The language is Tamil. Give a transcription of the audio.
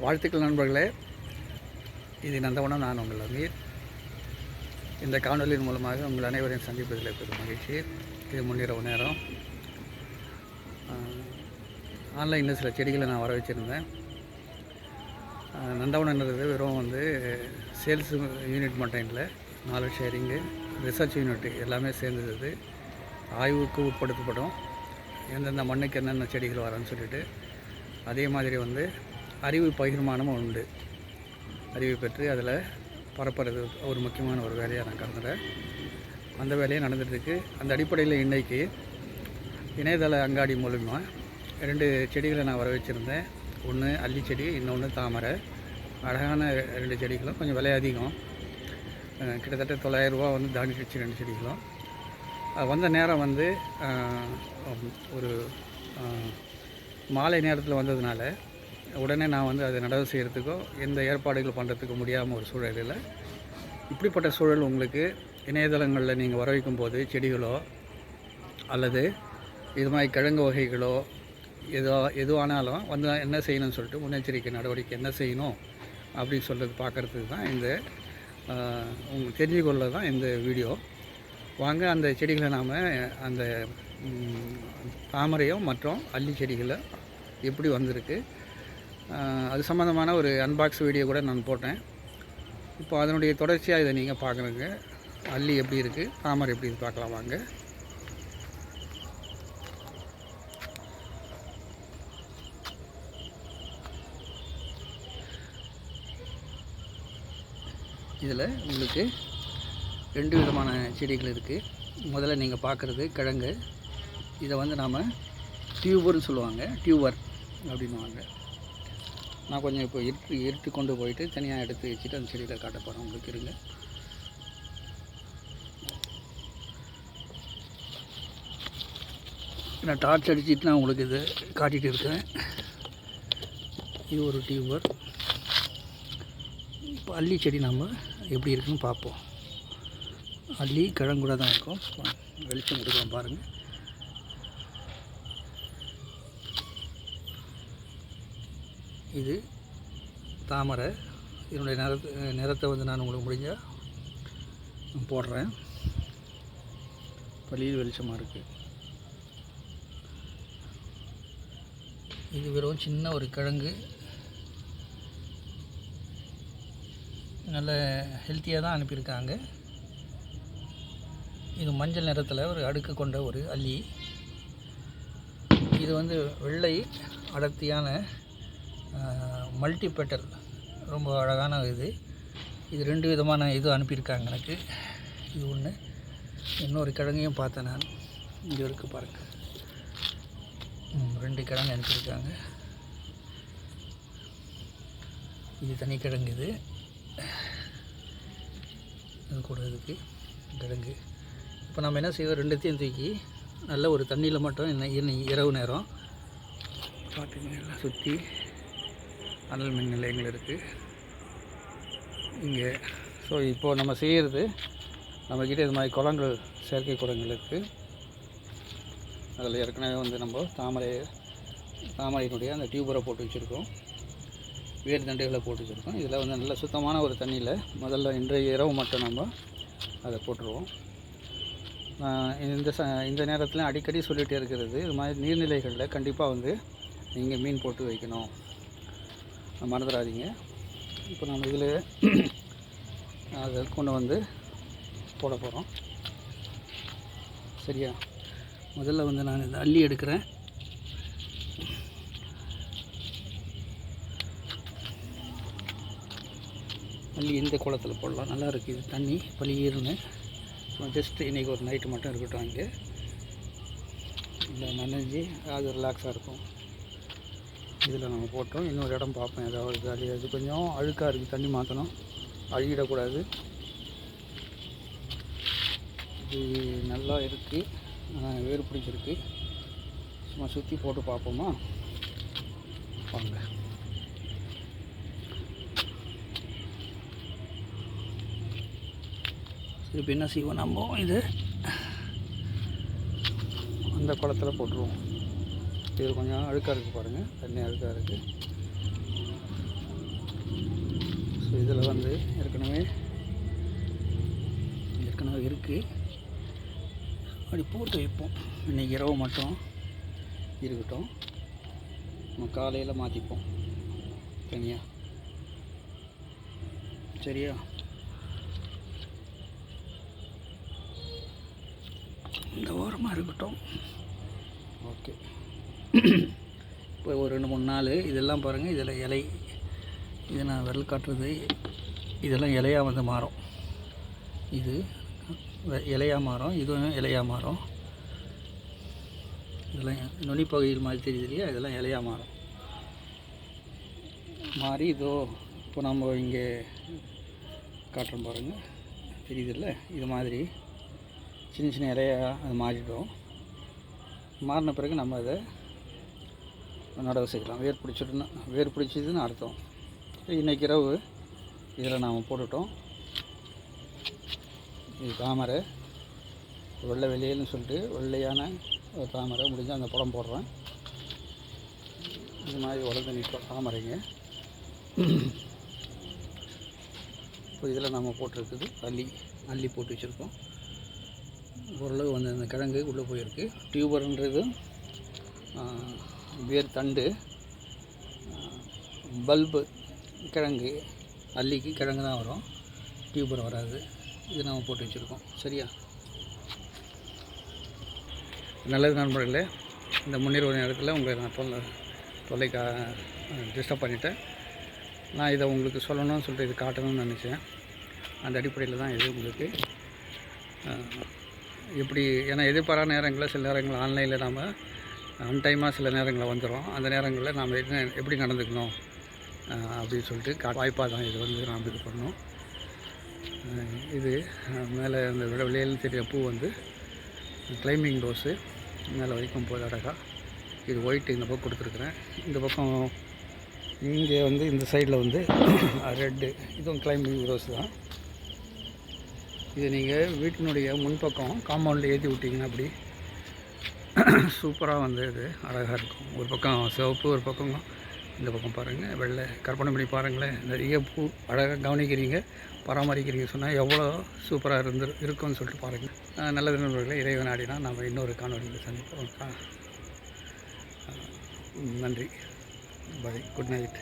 வாழ்த்துக்கள் நண்பர்களே. இது நந்தவனம். நான் உங்கள் அமீர். இந்த காணொலியின் மூலமாக உங்கள் அனைவரையும் சந்திப்பதில் பெரும் மகிழ்ச்சி. இது முன்னிரவு நேரம். ஆன்லைனில் சில செடிகளை நான் வர வச்சுருந்தேன். நந்தவனம்ன்றது வெறும் சேல்ஸ் யூனிட் மட்டும் இல்லை, நாலேஜ் ஷேரிங்கு, ரிசர்ச் யூனிட் எல்லாமே சேர்ந்தது. ஆய்வுக்கு உட்படுத்தப்படும் எந்தெந்த மண்ணுக்கு என்னென்ன செடிகள் வரன்னு சொல்லிட்டு, அதே மாதிரி அறிவு பகிர்மானமும் உண்டு. அறிவு பெற்று அதில் பரப்புறது ஒரு முக்கியமான ஒரு வேலையாக நான் கருதுகிறேன். அந்த வேலையை நடந்துகிட்ருக்கு. அந்த அடிப்படையில் இன்றைக்கி இணையதள அங்காடி மூலமாக 2 செடிகளை நான் வர வச்சுருந்தேன். ஒன்று அல்லி செடி, இன்னொன்று தாமரை. அழகான 2 செடிகளும் கொஞ்சம் விலை அதிகம், கிட்டத்தட்ட 900 ரூபா தாண்டிடுச்சு 2 செடிகளும். வந்த நேரம் ஒரு மாலை நேரத்தில் வந்ததுனால உடனே நான் அதை நடவு செய்கிறதுக்கோ எந்த ஏற்பாடுகள் பண்ணுறதுக்கு முடியாமல் ஒரு சூழலில், இப்படிப்பட்ட சூழல் உங்களுக்கு இணையதளங்களில் நீங்கள் வர வைக்கும் போது செடிகளோ அல்லது இது மாதிரி கிழங்கு வகைகளோ எதுவானாலும் என்ன செய்யணும்னு சொல்லிட்டு முன்னெச்சரிக்கை நடவடிக்கை என்ன செய்யணும் அப்படின்னு சொல்கிறது பார்க்குறதுக்கு தான் உங்களுக்கு தெரிஞ்சுக்கொள்ள தான் இந்த வீடியோ. வாங்க அந்த செடிகளை நாம் அந்த தாமரையும் மற்றும் அல்லி செடிகளை எப்படி வந்திருக்கு அது சம்மந்தமான ஒரு அன்பாக்ஸ் வீடியோ கூட நான் போட்டேன். இப்போ அதனுடைய தொடர்ச்சியாக இதை நீங்கள் பார்க்குறீங்க. அல்லி எப்படி இருக்குது, தாமரை எப்படி இருக்குது பார்க்கலாம் வாங்க. இதில் உங்களுக்கு 2 விதமான செடிகள் இருக்குது. முதல்ல நீங்கள் பார்க்குறது கிழங்கு. இதை நாம் டியூபர்னு சொல்லுவாங்க, டியூபர் அப்படின்வாங்க. நான் கொஞ்சம் இப்போ இருட்டி கொண்டு போயிட்டு தனியாக எடுத்து வச்சுட்டு அந்த செடியில் காட்ட போகிறேன் உங்களுக்கு. இருங்க. நான் டார்ச் அடிச்சுட்டு நான் உங்களுக்கு இதை காட்டிகிட்டு இருக்கேன். இது ஒரு டியூபர். இப்போ அல்லி செடி நம்ம எப்படி இருக்குன்னு பார்ப்போம். அல்லி கிழங்கூட தான் இருக்கும். வெளிச்சம் கொடுக்கலாம் பாருங்கள். இது தாமரை. இதனுடைய நிறத்தை நான் உங்களுக்கு முடிஞ்சால் போடுறேன். பள்ளியில் வெளிச்சமாக இருக்குது. இது வெறும் சின்ன ஒரு கிழங்கு, நல்ல ஹெல்த்தியாக தான் அனுப்பியிருக்காங்க. இது மஞ்சள் நிறத்தில் ஒரு அடுக்கு கொண்ட ஒரு அல்லி. இது வெள்ளை அடர்த்தியான மல்டிபெட்டல், ரொம்ப அழகான இது. 2 விதமான இது அனுப்பியிருக்காங்க எனக்கு. இது ஒன்று. இன்னொரு கிழங்கையும் பார்த்தேன் நான். இங்கே இருக்குது பாருங்கள். 2 கிழங்கு அனுப்பியிருக்காங்க. இது தனி கிழங்கு. இது கூட இருக்குது கிழங்கு. இப்போ நம்ம என்ன செய்வோம், 2த்தையும் தூக்கி நல்ல ஒரு தண்ணியில் மட்டும் இரவு நேரம் பார்த்துங்க. எல்லாம் சுற்றி அனல் மின் நிலையங்கள் இருக்குது இங்கே. ஸோ இப்போது நம்ம செய்கிறது, நம்மக்கிட்ட இது மாதிரி குளங்கள், செயற்கை குளங்கள் இருக்குது. அதில் ஏற்கனவே நம்ம தாமரையினுடைய அந்த டியூபரை போட்டு வச்சுருக்கோம், வேறு தண்டுகளை போட்டு வச்சுருக்கோம். இதில் நல்ல சுத்தமான ஒரு தண்ணியில் முதல்ல இன்றைய இரவு மட்டும் நம்ம அதை போட்டுருவோம். இந்த நேரத்தில் அடிக்கடி சொல்லிகிட்டே இருக்கிறது, இது மாதிரி நீர்நிலைகளில் கண்டிப்பாக நீங்கள் மீன் போட்டு வைக்கணும், மறந்துடாதீங்க. இப்போ நம்ம இதில் அதை கொண்டு போட போகிறோம். சரியா? முதல்ல நான் இந்த அல்லி எடுக்கிறேன். அல்லி இந்த குளத்தில் போடலாம், நல்லா இருக்குது. இது தண்ணி பளிர்னு. ஜஸ்ட்டு இன்றைக்கி ஒரு நைட்டு மட்டும் இருக்கட்டும். இங்கே இல்லை நனைஞ்சி அது ரிலாக்ஸாக இருக்கும். இதில் நம்ம போட்டோம். இன்னொரு இடம் பார்ப்போம், ஏதாவது காலி. அது கொஞ்சம் அழுக்காக இருக்குது, தண்ணி மாற்றணும், அழுகிடக்கூடாது. இது நல்லா இருக்குது, வேறு பிடிச்சிருக்கு. சும்மா சுற்றி போட்டு பார்ப்போமா வாங்க. இப்போ என்ன செய்வோம், நம்ம இது அந்த குளத்தில் போட்டுருவோம். இது கொஞ்சம் அழுக்காக இருக்குது பாருங்கள், தண்ணி அழுக்காக இருக்குது. இதில் வந்து ஏற்கனவே இருக்குது. அப்படி போட்டு வைப்போம். இன்றைக்கி இரவு மட்டும் இருக்கட்டும், நம்ம காலையில் மாற்றிப்போம் தனியாக. சரியா? இந்த ஓரமாக இருக்கட்டும். ஓகே. இப்போ ஒரு 2-3 நாள் இதெல்லாம் பாருங்கள். இதில் இலை, இதை நான் விரல் காட்டுறது, இதெல்லாம் இலையாக வந்து மாறும். இது இலையாக மாறும், இதுவும் இலையாக மாறும். இதெல்லாம் நுனிப்பகுதியில் மாதிரி தெரியுது இல்லையா? இதெல்லாம் இலையாக மாறும். மாறி இதோ இப்போ நம்ம இங்கே காட்டுறோம் பாருங்கள், தெரியுதில்ல? இது மாதிரி சின்ன சின்ன இலையாக அது மாறிடும். மாறின பிறகு நம்ம அதை நடவு செய்யலாம். வேர் பிடிச்சதுன்னு அர்த்தம். இன்றைக்கி இரவு இதில் நாம் போட்டுட்டோம். இது தாமரை, வெள்ளை வெளியேன்னு சொல்லிட்டு வெள்ளையான ஒரு தாமரை. முடிஞ்சால் அந்த படம் போடுறேன். இது மாதிரி வளர்ந்து நிற்கும் தாமரைங்க. இப்போ இதில் நம்ம போட்டிருக்குது அல்லி போட்டு வச்சுருக்கோம். ஓரளவு வந்து அந்த கிழங்கு உள்ளே போயிருக்கு. டியூபர்ன்றது வேர் தண்டு, பல்பு கிழங்கு. அல்லிக்கு கிழங்கு தான் வரும், டியூபர் வராது. இது நம்ம போட்டு வச்சுருக்கோம். சரியா? நல்லது நண்பர்களே. இந்த முன்னிரவு நேரத்தில் உங்களை நான் டிஸ்டர்ப் பண்ணிட்டேன். நான் இதை உங்களுக்கு சொல்லணும்னு சொல்லிட்டு இது காட்டணும்னு நினச்சேன். அந்த அடிப்படையில் தான் இது உங்களுக்கு எப்படி, ஏன்னா எதிர்பாராத நேரங்களில் சில நேரங்கள் ஆன்லைனில் நாம் அன்டைமாக சில நேரங்களில் வந்துடும். அந்த நேரங்களில் நாம் எப்படி நடந்துக்கணும் அப்படின்னு சொல்லிட்டு வாய்ப்பாக தான் இது வந்து நாம் இது பண்ணோம். இது மேலே அந்த வெளியில் தெரிய பூ வந்து கிளைம்பிங் ரோஸு மேலே வைக்கும் போது அழகாக. இது ஒயிட்டு இந்த பக்கம் கொடுத்துருக்குறேன். இந்த பக்கம் இங்கே வந்து இந்த சைடில் வந்து ரெட்டு, இதுவும் கிளைம்பிங் ரோஸ் தான். இது நீங்கள் வீட்டினுடைய முன்பக்கம் காம்பவுண்டில் ஏற்றி விட்டிங்கன்னா அப்படி சூப்பராக வந்து இது அழகாக இருக்கும். ஒரு பக்கம் சிவப்பு, ஒரு பக்கம் இந்த பக்கம் பாருங்கள் வெள்ளை. கற்பனை பண்ணி பாருங்களேன். நிறைய பூ அழகாக கவனிக்கிறீங்க, பராமரிக்கிறீங்க சொன்னால் எவ்வளோ சூப்பராக இருக்கும்னு சொல்லிட்டு பாருங்கள். நல்ல நண்பர்களே, இறைவன் ஆடினா நம்ம இன்னொரு காணொலியில் சந்திப்போம். நன்றி. பாய். Good night.